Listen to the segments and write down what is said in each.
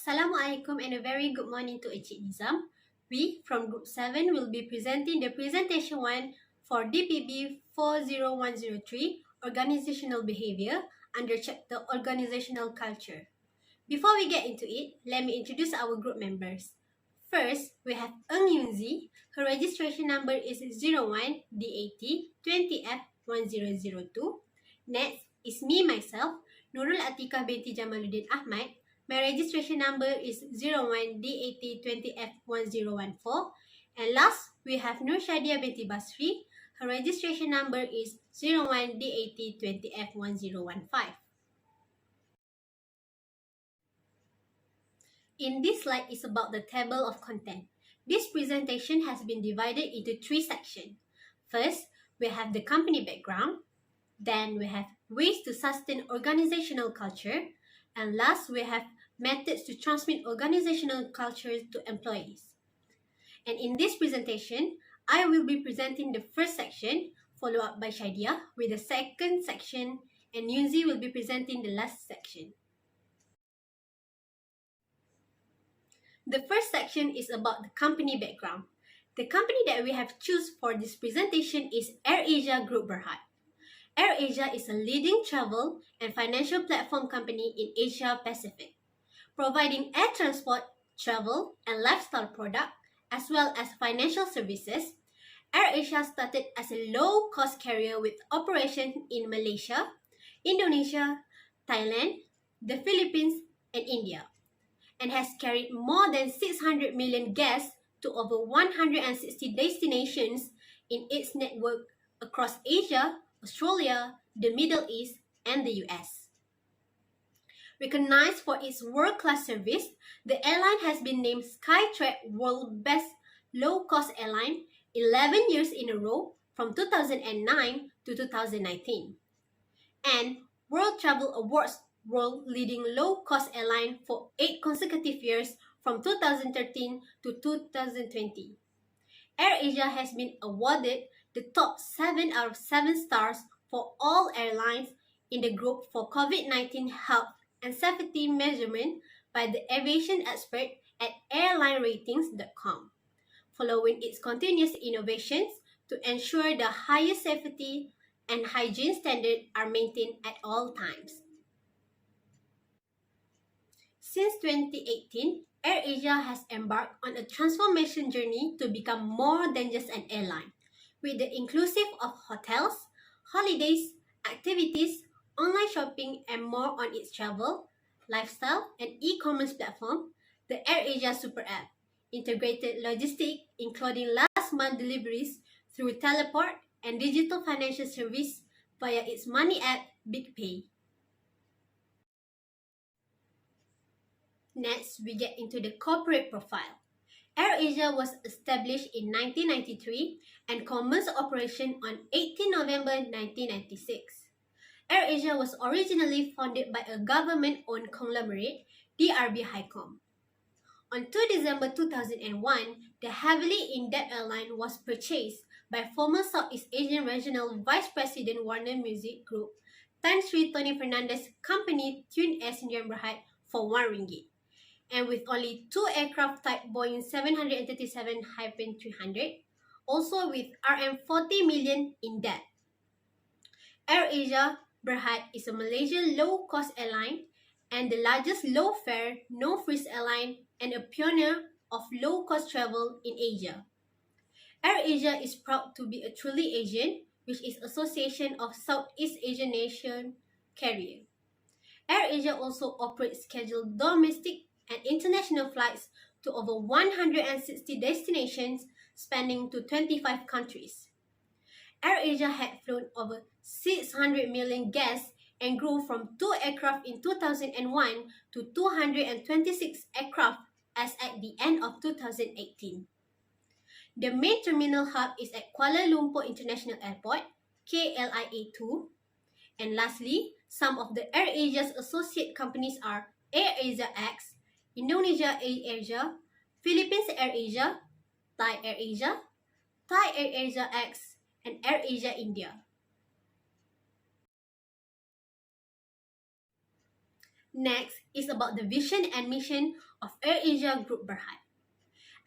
Assalamualaikum and a very good morning to Encik Nizam. We from Group 7 will be presenting the presentation 1 for DPB40103 Organizational Behavior under chapter Organizational Culture. Before we get into it, let me introduce our group members. First, we have Eng Yunzi. Her registration number is 01D8020F1002. Next is me myself, Nurul Atikah binti Jamaluddin Ahmad. My registration number is 01D8020F1014. And last, we have Nur Shadia binti Basri. Her registration number is 01D8020F1015. In this slide is about the table of content. This presentation has been divided into 3 sections. First, we have the company background. Then we have ways to sustain organizational culture. And last, we have methods to transmit organizational culture to employees. And in this presentation, I will be presenting the first section, followed up by Shadia with the second section, and Yunzi will be presenting the last section. The first section is about the company background. The company that we have chosen for this presentation is AirAsia Group Berhad. AirAsia is a leading travel and financial platform company in Asia Pacific, providing air transport, travel, and lifestyle products, as well as financial services. AirAsia started as a low-cost carrier with operations in Malaysia, Indonesia, Thailand, the Philippines, and India, and has carried more than 600 million guests to over 160 destinations in its network across Asia, Australia, the Middle East, and the US. Recognized for its world-class service, the airline has been named Skytrax World Best Low-Cost Airline 11 years in a row from 2009 to 2019, and World Travel Awards World Leading Low-Cost Airline for 8 consecutive years from 2013 to 2020. AirAsia has been awarded the top 7 out of 7 stars for all airlines in the group for COVID-19 health and safety measurement by the aviation expert at airlineratings.com, following its continuous innovations to ensure the highest safety and hygiene standards are maintained at all times. Since 2018, AirAsia has embarked on a transformation journey to become more than just an airline. With the inclusive of hotels, holidays, activities, online shopping, and more on its travel, lifestyle, and e-commerce platform, the AirAsia Super App integrated logistics, including last-month deliveries through teleport and digital financial service via its money app, BigPay. Next, we get into the corporate profile. AirAsia was established in 1993 and commenced operation on 18 November 1996. AirAsia was originally founded by a government-owned conglomerate, DRB Highcom. On 2 December 2001, the heavily in-debt airline was purchased by former Southeast Asian Regional Vice President Warner Music Group, Tan Sri Tony Fernandez Company Tune Air Sdn Bhd for RM1. And with only 2 aircraft type Boeing 737-300, also with RM40 million in debt. AirAsia Berhad is a Malaysian low-cost airline and the largest low-fare, no-frills airline and a pioneer of low-cost travel in Asia. AirAsia is proud to be a truly Asian, which is Association of Southeast Asian Nation carrier. AirAsia also operates scheduled domestic and international flights to over 160 destinations spanning to 25 countries. AirAsia had flown over 600 million guests and grew from 2 aircraft in 2001 to 226 aircraft as at the end of 2018. The main terminal hub is at Kuala Lumpur International Airport, KLIA2. And lastly, some of the AirAsia's associate companies are AirAsia X, Indonesia AirAsia, Philippines AirAsia, Thai AirAsia, Thai AirAsia X, and AirAsia India. Next is about the vision and mission of AirAsia Group Berhad.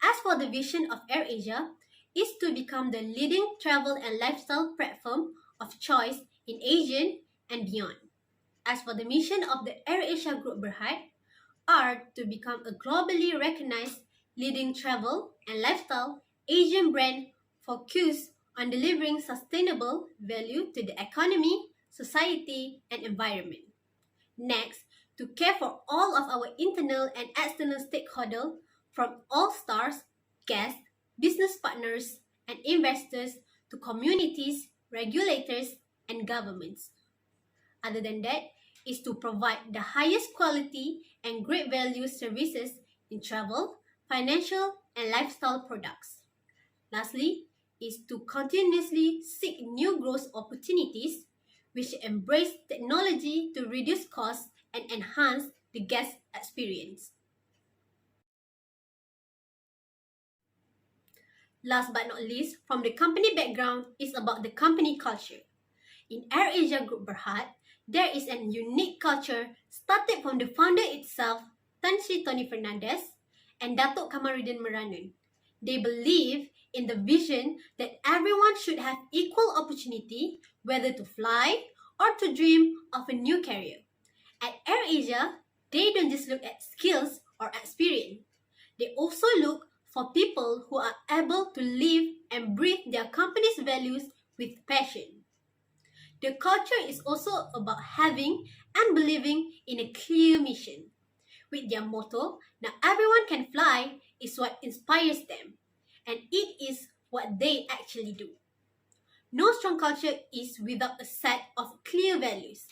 As for the vision of AirAsia, is to become the leading travel and lifestyle platform of choice in Asia and beyond. As for the mission of the AirAsia Group Berhad, are to become a globally recognized leading travel and lifestyle Asian brand focused on delivering sustainable value to the economy, society, and environment. Next, to care for all of our internal and external stakeholders from all stars, guests, business partners, and investors to communities, regulators, and governments. Other than that, is to provide the highest quality and great value services in travel, financial, and lifestyle products. Lastly, is to continuously seek new growth opportunities which embrace technology to reduce costs and enhance the guest experience. Last but not least, from the company background is about the company culture. In AirAsia Group Berhad, there is a unique culture started from the founder itself, Tan Sri Tony Fernandez and Datuk Kamaruddin Meranun. They believe in the vision that everyone should have equal opportunity whether to fly or to dream of a new career. At AirAsia, they don't just look at skills or experience. They also look for people who are able to live and breathe their company's values with passion. The culture is also about having and believing in a clear mission. With their motto, "Now everyone can fly," is what inspires them, and it is what they actually do. No strong culture is without a set of clear values.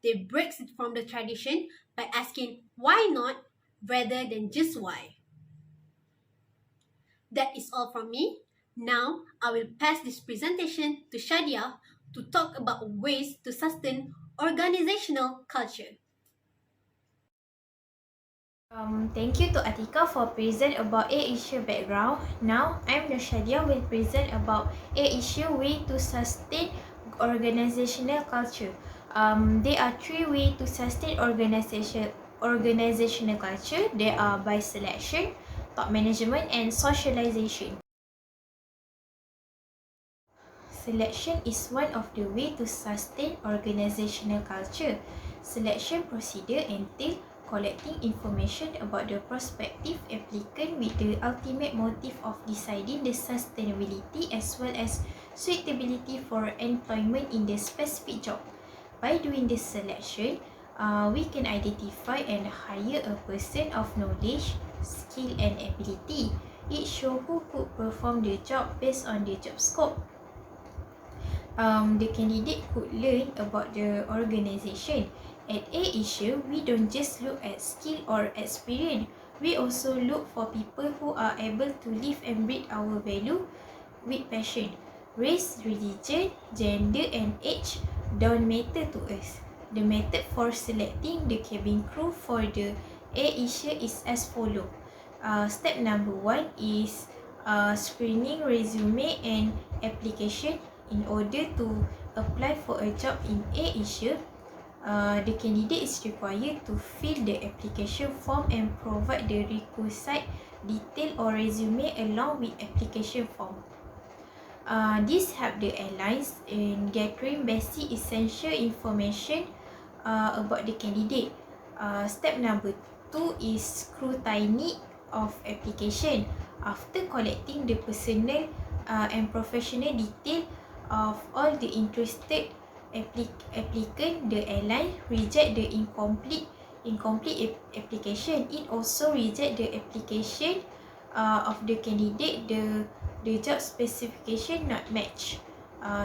They break it from the tradition by asking why not rather than just why. That is all from me. Now, I will pass this presentation to Shadia to talk about ways to sustain organizational culture. Thank you to Atika for present about AirAsia background. Now, I'm Shadia will present about AirAsia way to sustain organizational culture. There are three ways to sustain organizational culture. They are by selection, top management, and socialization. Selection is one of the ways to sustain organizational culture. Selection procedure entails collecting information about the prospective applicant with the ultimate motive of deciding the sustainability as well as suitability for employment in the specific job. By doing this selection, we can identify and hire a person of knowledge, skill and ability. It shows who could perform the job based on the job scope. The candidate could learn about the organisation. At AirAsia, we don't just look at skill or experience. We also look for people who are able to live and breathe our value with passion. Race, religion, gender and age don't matter to us. The method for selecting the cabin crew for the AirAsia is as follows. Step number 1 is screening resume and application. In order to apply for a job in AirAsia, the candidate is required to fill the application form and provide the requisite detail or resume along with application form. This helps the airlines in gathering basic essential information about the candidate. Step number 2 is scrutiny of application. After collecting the personal and professional detail of all the interested applicant, the airline reject the incomplete application. It also reject the application of the candidate the job specification not match.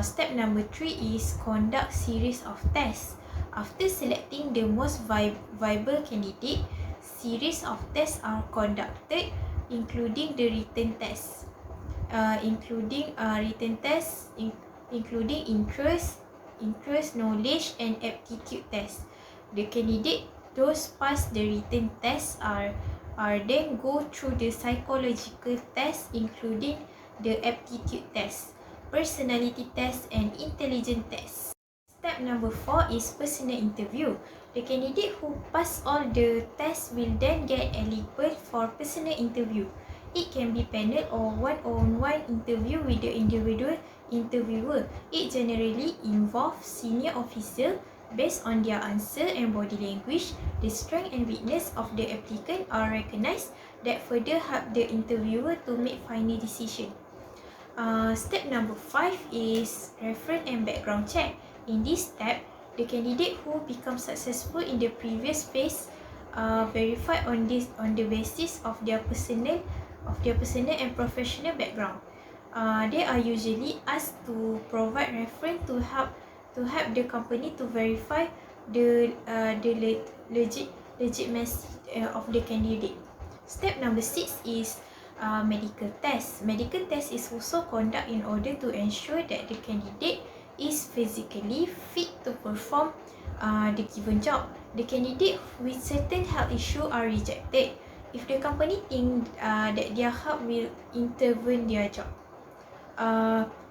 Step number 3 is conduct series of tests. After selecting the most viable candidate, series of tests are conducted, including the written tests. Including interest, knowledge, and aptitude tests. The candidate those pass the written tests are then go through the psychological tests, including the aptitude test, personality test, and intelligence test. Step number 4 is personal interview. The candidate who pass all the tests will then get eligible for personal interview. It can be panel or one-on-one interview with the individual interviewer. It generally involves senior officer. Based on their answer and body language, the strength and weakness of the applicant are recognized that further help the interviewer to make final decision. Step number 5 is reference and background check. In this step, the candidate who becomes successful in the previous phase verified on the basis of their personal and professional background. They are usually asked to provide reference to help the company to verify the legitimacy of the candidate. Step number 6 is medical test. Medical test is also conducted in order to ensure that the candidate is physically fit to perform the given job. The candidate with certain health issue are rejected if the company think that their help will intervene their job.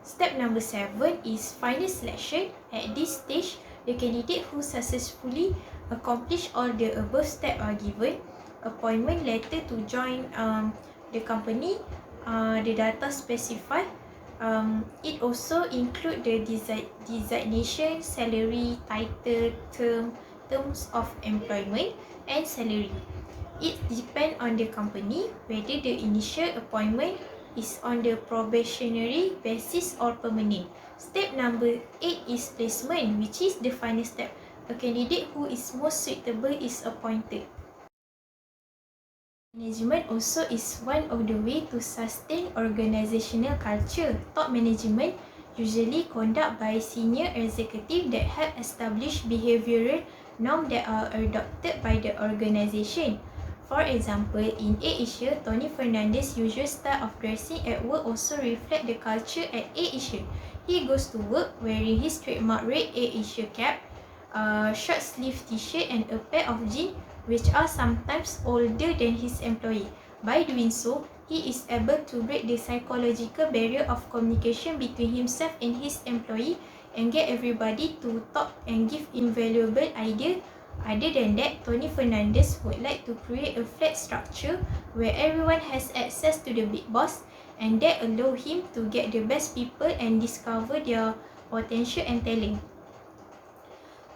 Step number 7 is final selection. At this stage, the candidate who successfully accomplish all the above steps are given appointment letter to join the company. The data specified. It also include the designation, salary, title, terms of employment, and salary. It depends on the company whether the initial appointment is on the probationary basis or permanent. Step number 8 is placement, which is the final step. A candidate who is most suitable is appointed. Management also is one of the ways to sustain organizational culture. Top management usually conducted by senior executives that help establish behavioral norms that are adopted by the organization. For example, in AirAsia, Tony Fernandez's usual style of dressing at work also reflects the culture at AirAsia. He goes to work wearing his trademark red AirAsia cap, short sleeve t-shirt and a pair of jeans which are sometimes older than his employee. By doing so, he is able to break the psychological barrier of communication between himself and his employee and get everybody to talk and give invaluable ideas. Other than that, Tony Fernandez would like to create a flat structure where everyone has access to the big boss and that allow him to get the best people and discover their potential and talent.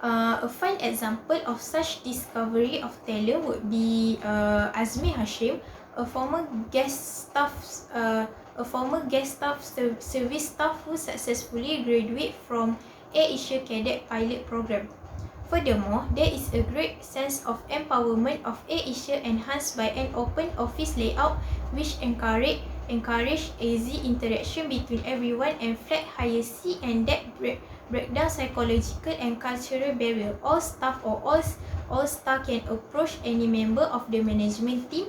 A fine example of such discovery of talent would be Azmi Hashim, a former guest staff service staff who successfully graduated from AirAsia Cadet Pilot Program. Furthermore, there is a great sense of empowerment of AirAsia enhanced by an open office layout which encourage easy interaction between everyone and flat hierarchy and that break down psychological and cultural barrier. All staff can approach any member of the management team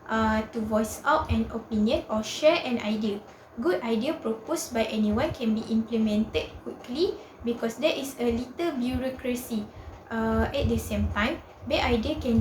to voice out an opinion or share an idea. Good idea proposed by anyone can be implemented quickly because there is a little bureaucracy. At the same time, bad idea can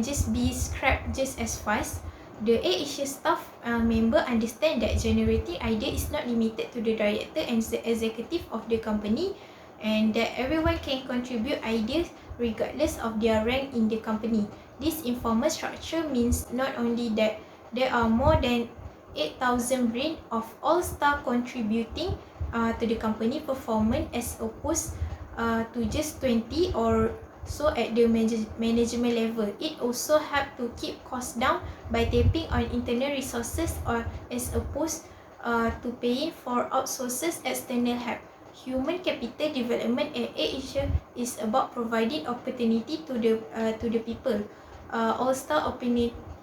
just be scrapped just as fast. The AirAsia staff member understand that generating idea is not limited to the director and the executive of the company and that everyone can contribute ideas regardless of their rank in the company. This informal structure means not only that there are more than 8,000 brains of all staff contributing to the company performance as opposed to just 20 or so at the management level. It also helps to keep costs down by tapping on internal resources or as opposed to paying for outsourced external help. Human capital development at AirAsia is about providing opportunity to the people. All-star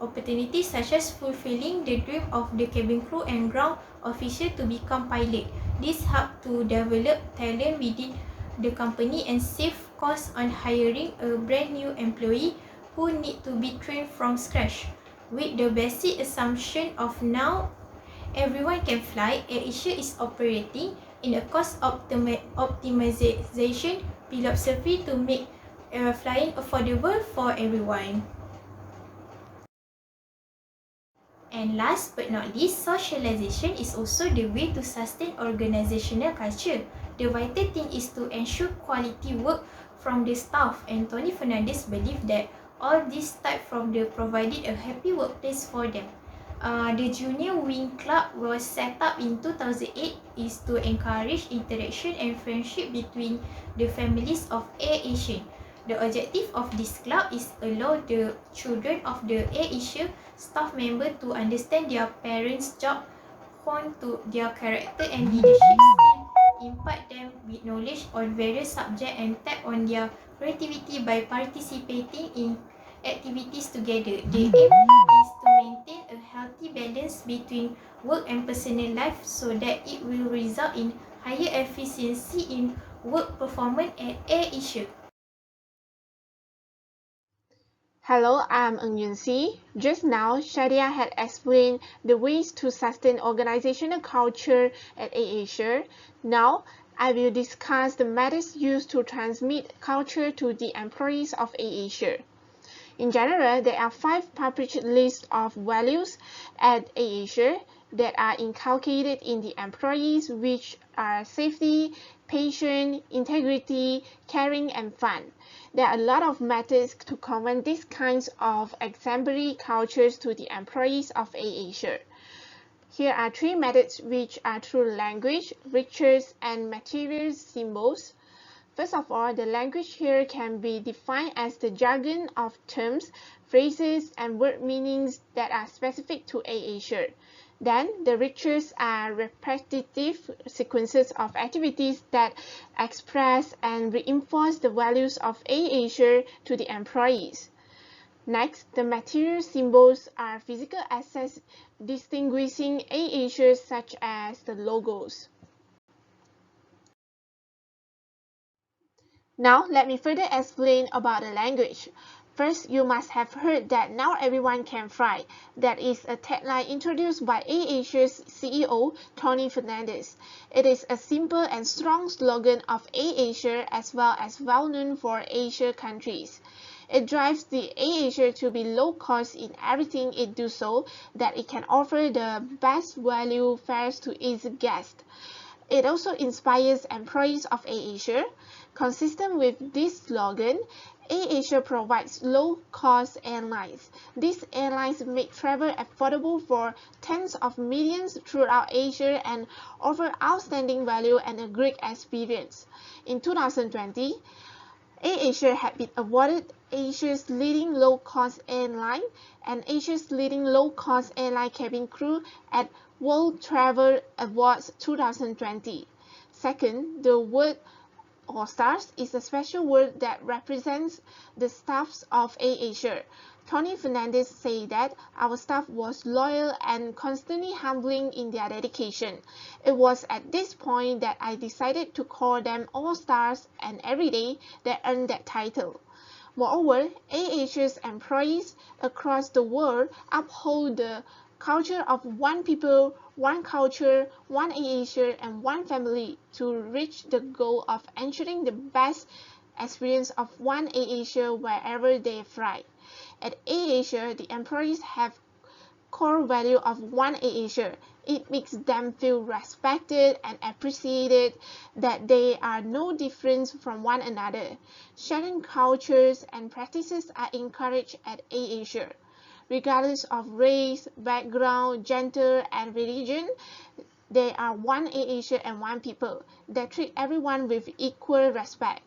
opportunities such as fulfilling the dream of the cabin crew and ground official to become pilot. This helps to develop talent within the company and save costs on hiring a brand new employee who need to be trained from scratch. With the basic assumption of now everyone can fly, AirAsia is operating in a cost optimization philosophy to make flying affordable for everyone. And last but not least, socialization is also the way to sustain organizational culture. The vital thing is to ensure quality work from the staff, and Tony Fernandez believed that all these type from the provided a happy workplace for them. The Junior Wing Club was set up in 2008 is to encourage interaction and friendship between the families of Air Asia. The objective of this club is allow the children of the Air Asia staff member to understand their parents' job, hone to their character and leadership skill, impart them with knowledge on various subjects, and tap on their creativity by participating in activities together. The aim is to maintain a healthy balance between work and personal life so that it will result in higher efficiency in work performance at Air Asia. Hello, I'm Ng Yun Si. Just now, Shadia had explained the ways to sustain organizational culture at AirAsia. Now, I will discuss the methods used to transmit culture to the employees of AirAsia. In general, there are 5 published lists of values at AirAsia that are inculcated in the employees, which are safety, patience, integrity, caring, and fun. There are a lot of methods to convey these kinds of exemplary cultures to the employees of AirAsia. Here are 3 methods which are through language, rituals, and material symbols. First of all, the language here can be defined as the jargon of terms, phrases, and word meanings that are specific to AirAsia. Then, the rituals are repetitive sequences of activities that express and reinforce the values of AirAsia to the employees. Next, the material symbols are physical assets distinguishing AirAsia, such as the logos. Now, let me further explain about the language. First, you must have heard that now everyone can fly. That is a tagline introduced by AirAsia's CEO, Tony Fernandez. It is a simple and strong slogan of AirAsia as well as well known for Asia countries. It drives the AirAsia to be low cost in everything it does so that it can offer the best value fares to its guests. It also inspires employees of AirAsia. Consistent with this slogan, AirAsia provides low-cost airlines. These airlines make travel affordable for tens of millions throughout Asia and offer outstanding value and a great experience. In 2020, AirAsia had been awarded Asia's leading low-cost airline and Asia's leading low-cost airline cabin crew at World Travel Awards 2020. Second, the word All-Stars is a special word that represents the staffs of AirAsia. Tony Fernandez said that our staff was loyal and constantly humbling in their dedication. It was at this point that I decided to call them All-Stars, and every day they earned that title. Moreover, AirAsia's employees across the world uphold the culture of one people, one culture, one AirAsia, and one family to reach the goal of ensuring the best experience of one AirAsia wherever they fly. At AirAsia, the employees have core value of one AirAsia. It makes them feel respected and appreciated, that they are no different from one another. Sharing cultures and practices are encouraged at AirAsia. Regardless of race, background, gender, and religion, they are one AirAsia and one people. They treat everyone with equal respect.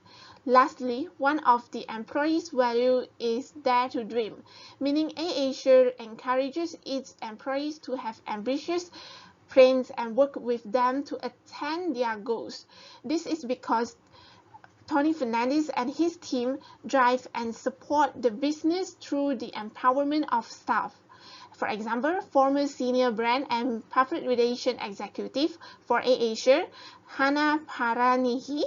Lastly, one of the employees' values is dare to dream, meaning AirAsia encourages its employees to have ambitious plans and work with them to attain their goals. This is because Tony Fernandez and his team drive and support the business through the empowerment of staff. For example, former senior brand and public relations executive for AirAsia, Hannah Paranihi,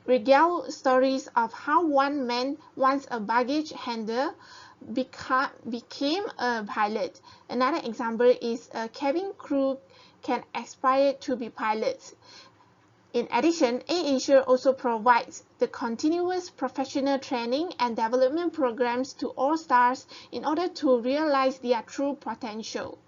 regale stories of how one man, once a baggage handler, became a pilot. Another example is a cabin crew can aspire to be pilots. In addition, AirAsia also provides the continuous professional training and development programs to all stars in order to realize their true potential.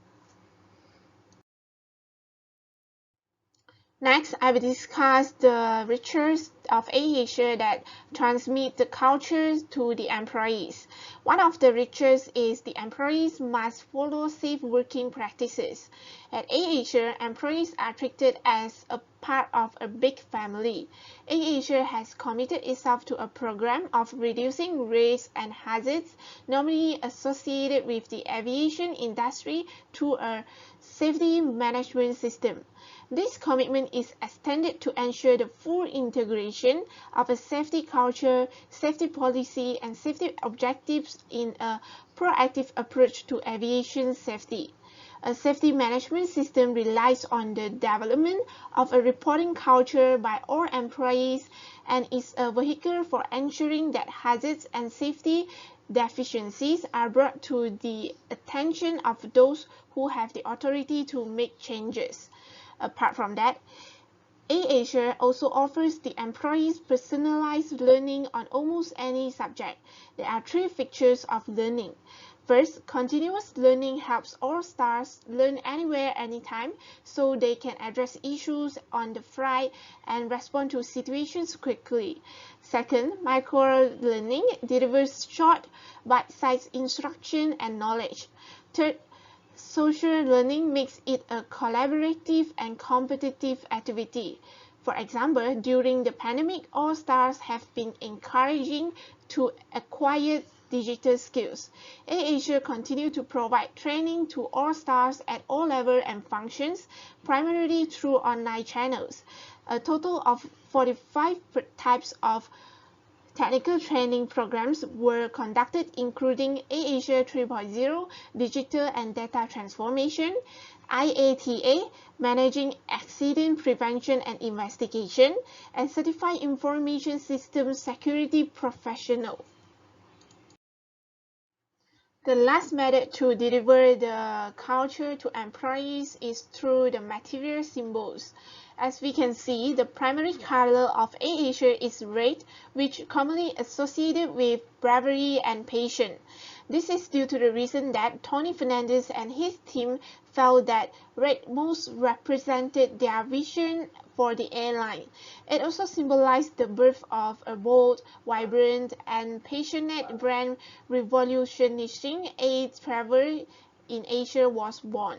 Next, I will discuss the rituals of AirAsia that transmit the culture to the employees. One of the rituals is the employees must follow safe working practices. At AirAsia, employees are treated as a part of a big family. AirAsia has committed itself to a program of reducing risks and hazards normally associated with the aviation industry through a safety management system. This commitment is extended to ensure the full integration of a safety culture, safety policy, and safety objectives in a proactive approach to aviation safety. A safety management system relies on the development of a reporting culture by all employees and is a vehicle for ensuring that hazards and safety deficiencies are brought to the attention of those who have the authority to make changes. Apart from that, AirAsia also offers the employees personalized learning on almost any subject. There are three features of learning. First, continuous learning helps all stars learn anywhere, anytime, so they can address issues on the fly and respond to situations quickly. Second, micro-learning delivers short, bite-sized instruction and knowledge. Third, social learning makes it a collaborative and competitive activity. For example, during the pandemic, all stars have been encouraging to acquire digital skills. AirAsia continues to provide training to all stars at all levels and functions, primarily through online channels. A total of 45 types of technical training programs were conducted, including AirAsia 3.0, Digital and Data Transformation, IATA, Managing Accident Prevention and Investigation, and Certified Information Systems Security Professional. The last method to deliver the culture to employees is through the material symbols. As we can see, the primary color of AirAsia is red, which commonly associated with bravery and patience. This is due to the reason that Tony Fernandez and his team felt that red most represented their vision for the airline. It also symbolized the birth of a bold, vibrant, and passionate brand revolutionizing air travel in Asia was born.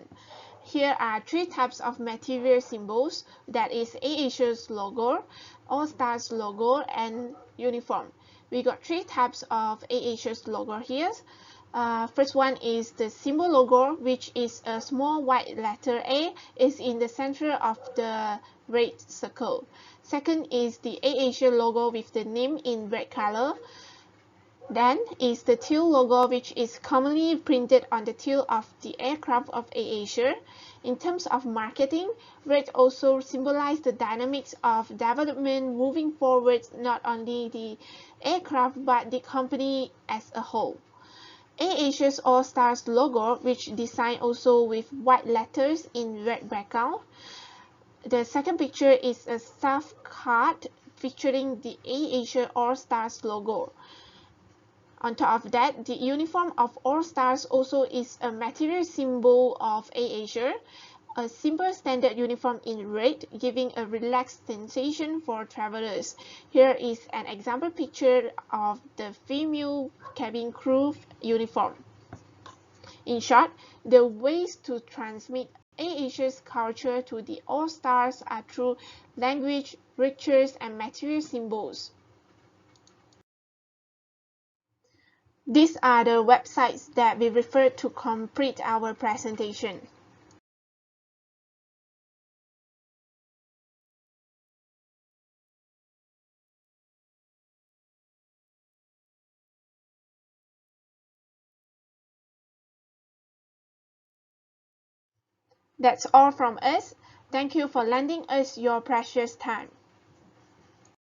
Here are three types of material symbols, that is AirAsia's logo, All Stars logo, and uniform. We got three types of AirAsia's logo here. First one is the symbol logo, which is a small white letter A is in the center of the red circle. Second is the AirAsia logo with the name in red color. Then is the tail logo, which is commonly printed on the tail of the aircraft of AirAsia. In terms of marketing, red also symbolizes the dynamics of development moving forward, not only the aircraft but the company as a whole. AirAsia's All Stars logo, which designed also with white letters in red background. The second picture is a staff card featuring the AirAsia All Stars logo. On top of that, the uniform of All Stars also is a material symbol of AirAsia, a simple standard uniform in red, giving a relaxed sensation for travelers. Here is an example picture of the female cabin crew uniform. In short, the ways to transmit AirAsia's culture to the All Stars are through language, rituals, and material symbols. These are the websites that we refer to complete our presentation. That's all from us. Thank you for lending us your precious time.